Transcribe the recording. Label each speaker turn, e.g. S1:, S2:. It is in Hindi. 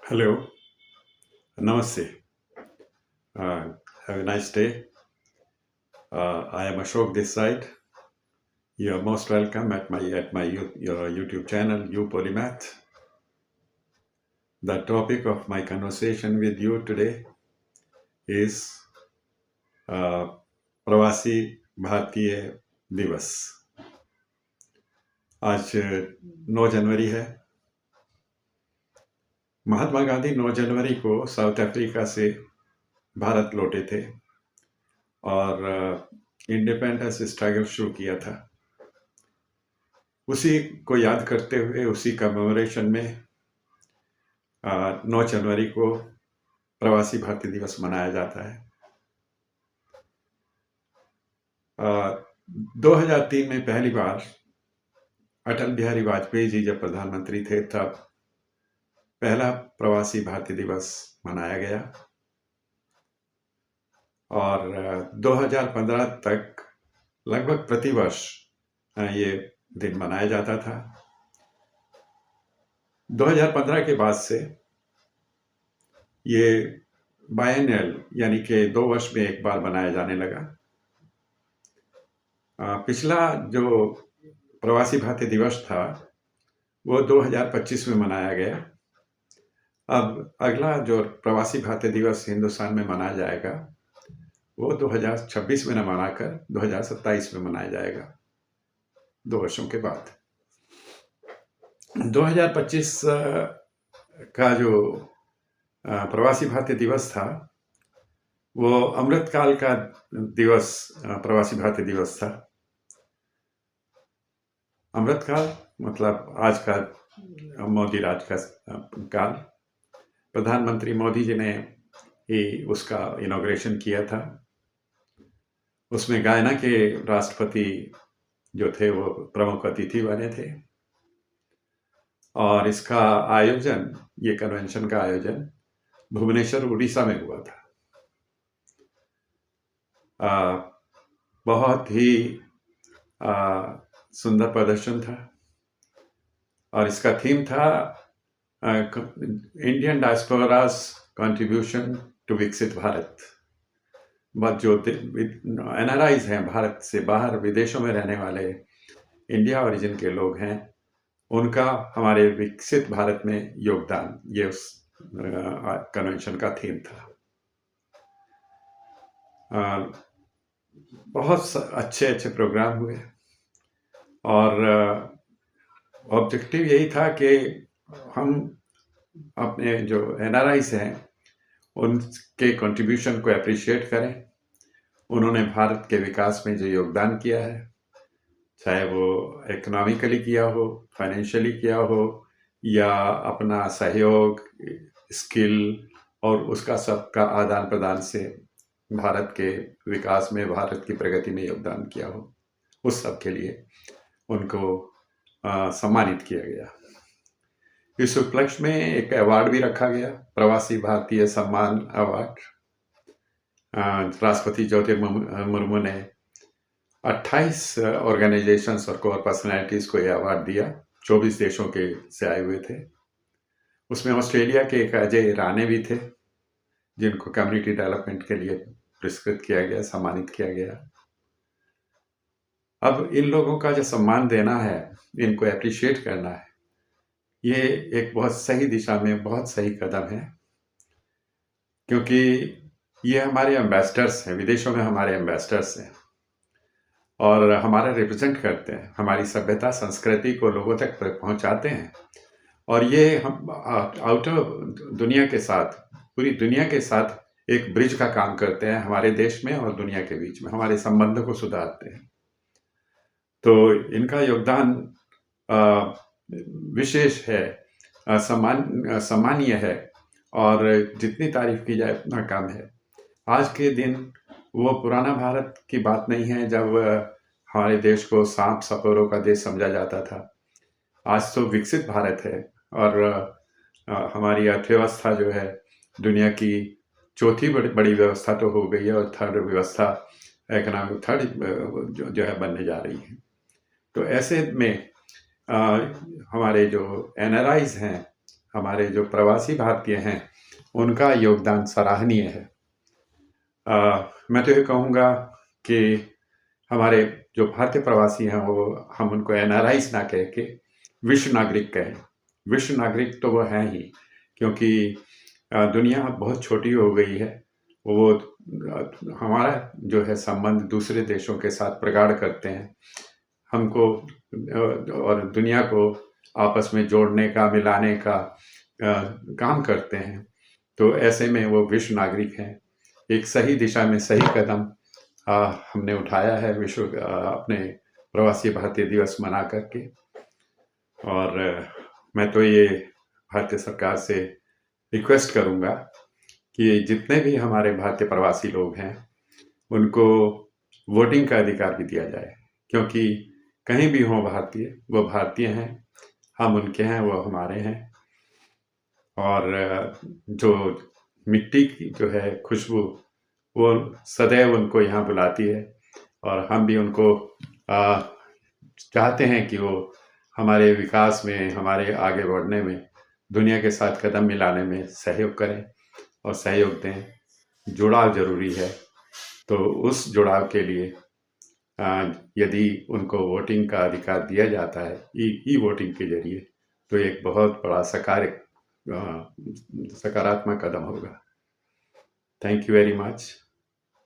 S1: Hello, Namaste. Have a nice day. I am Ashok this side. You are most welcome at your YouTube channel, You Polymath. The topic of my conversation with you today is प्रवासी भारतीय दिवस. आज 9 जनवरी है. महात्मा गांधी 9 जनवरी को साउथ अफ्रीका से भारत लौटे थे और इंडिपेंडेंस स्ट्रगल शुरू किया था. उसी को याद करते हुए उसी कमेमोरेशन में 9 जनवरी को प्रवासी भारतीय दिवस मनाया जाता है. 2003 में पहली बार अटल बिहारी वाजपेयी जी जब प्रधानमंत्री थे तब पहला प्रवासी भारतीय दिवस मनाया गया और 2015 तक लगभग प्रतिवर्ष ये दिन मनाया जाता था. 2015 के बाद से ये बायनियल यानी कि 2 वर्ष में एक बार मनाया जाने लगा. पिछला जो प्रवासी भारतीय दिवस था वो 2025 में मनाया गया. अब अगला जो प्रवासी भारतीय दिवस हिंदुस्तान में मनाया जाएगा वो 2026 में न मनाकर 2027 में मनाया जाएगा, 2 वर्षों के बाद. 2025 का जो प्रवासी भारतीय दिवस था वो अमृतकाल का दिवस प्रवासी भारतीय दिवस था. अमृतकाल मतलब आज का मोदी राज का काल. प्रधानमंत्री मोदी जी ने ही उसका इनॉग्रेशन किया था. उसमें गायना के राष्ट्रपति जो थे वो प्रमुख अतिथि बने थे और इसका आयोजन, ये कन्वेंशन का आयोजन भुवनेश्वर उड़ीसा में हुआ था. बहुत ही सुंदर प्रदर्शन था और इसका थीम था इंडियन डायस्पोरास कंट्रीब्यूशन टू विकसित भारत. बस जो एनआरआईज हैं, भारत से बाहर विदेशों में रहने वाले इंडिया ओरिजिन के लोग हैं, उनका हमारे विकसित भारत में योगदान, ये उस कन्वेंशन का थीम था. बहुत अच्छे अच्छे प्रोग्राम हुए और ऑब्जेक्टिव यही था कि हम अपने जो एनआरआईज हैं उनके कंट्रीब्यूशन को अप्रिशिएट करें. उन्होंने भारत के विकास में जो योगदान किया है, चाहे वो इकोनॉमिकली किया हो, फाइनेंशियली किया हो या अपना सहयोग, स्किल और उसका सबका आदान प्रदान से भारत के विकास में, भारत की प्रगति में योगदान किया हो, उस सब के लिए उनको सम्मानित किया गया. इस उपलक्ष्य में एक अवार्ड भी रखा गया, प्रवासी भारतीय सम्मान अवार्ड. राष्ट्रपति ज्योतिर्मयी मुर्मू ने 28 ऑर्गेनाइजेशंस और कोर पर्सनैलिटीज को यह अवार्ड दिया. 24 देशों के से आए हुए थे. उसमें ऑस्ट्रेलिया के एक अजय राणे भी थे जिनको कम्युनिटी डेवलपमेंट के लिए पुरस्कृत किया गया, सम्मानित किया गया. अब इन लोगों का जो सम्मान देना है, इनको अप्रिशिएट करना है, ये एक बहुत सही दिशा में बहुत सही कदम है, क्योंकि ये हमारे एम्बेसडर्स हैं, विदेशों में हमारे एम्बेसडर्स हैं और हमारा रिप्रेजेंट करते हैं, हमारी सभ्यता संस्कृति को लोगों तक पहुंचाते हैं. और ये हम आउटर दुनिया के साथ, पूरी दुनिया के साथ एक ब्रिज का काम करते हैं. हमारे देश में और दुनिया के बीच में हमारे संबंधों को सुधारते हैं. तो इनका योगदान विशेष है, सम्मानीय है और जितनी तारीफ की जाए उतना कम है. आज के दिन वो पुराना भारत की बात नहीं है जब हमारे देश को सांप सपोरों का देश समझा जाता था. आज तो विकसित भारत है और हमारी अर्थव्यवस्था जो है दुनिया की चौथी बड़ी व्यवस्था तो हो गई है और थर्ड व्यवस्था, इकोनॉमिक थर्ड जो है बनने जा रही है. तो ऐसे में हमारे जो एनआरआईज हैं हमारे जो प्रवासी भारतीय हैं उनका योगदान सराहनीय है। मैं तो ये कहूँगा कि हमारे जो भारतीय प्रवासी हैं वो हम उनको एनआरआईज ना कह के विश्व नागरिक कहें। विश्व नागरिक तो वो हैं ही, क्योंकि दुनिया बहुत छोटी हो गई है। वो हमारा जो है संबंध दूसरे देशों के साथ प्रगाढ़ करते हैं, हमको और दुनिया को आपस में जोड़ने का, मिलाने का काम करते हैं। तो ऐसे में वो विश्व नागरिक हैं। एक सही दिशा में सही कदम हमने उठाया है विश्व अपने प्रवासी भारतीय दिवस मना करके। और मैं तो ये भारतीय सरकार से रिक्वेस्ट करूँगा कि जितने भी हमारे भारतीय प्रवासी लोग हैं उनको वोटिंग का अधिकार भी दिया जाए, क्योंकि कहीं भी हों भारतीय, वो भारतीय हैं, हम उनके हैं, वो हमारे हैं। और जो मिट्टी की जो है खुशबू, वो सदैव उनको यहाँ बुलाती है, और हम भी उनको चाहते हैं कि वो हमारे विकास में, हमारे आगे बढ़ने में, दुनिया के साथ कदम मिलाने में सहयोग करें और सहयोग दें। जुड़ाव जरूरी है, तो उस जुड़ाव के लिए यदि उनको वोटिंग का अधिकार दिया जाता है ई वोटिंग के जरिए, तो एक बहुत बड़ा सकारात्मक कदम होगा। Thank you very much.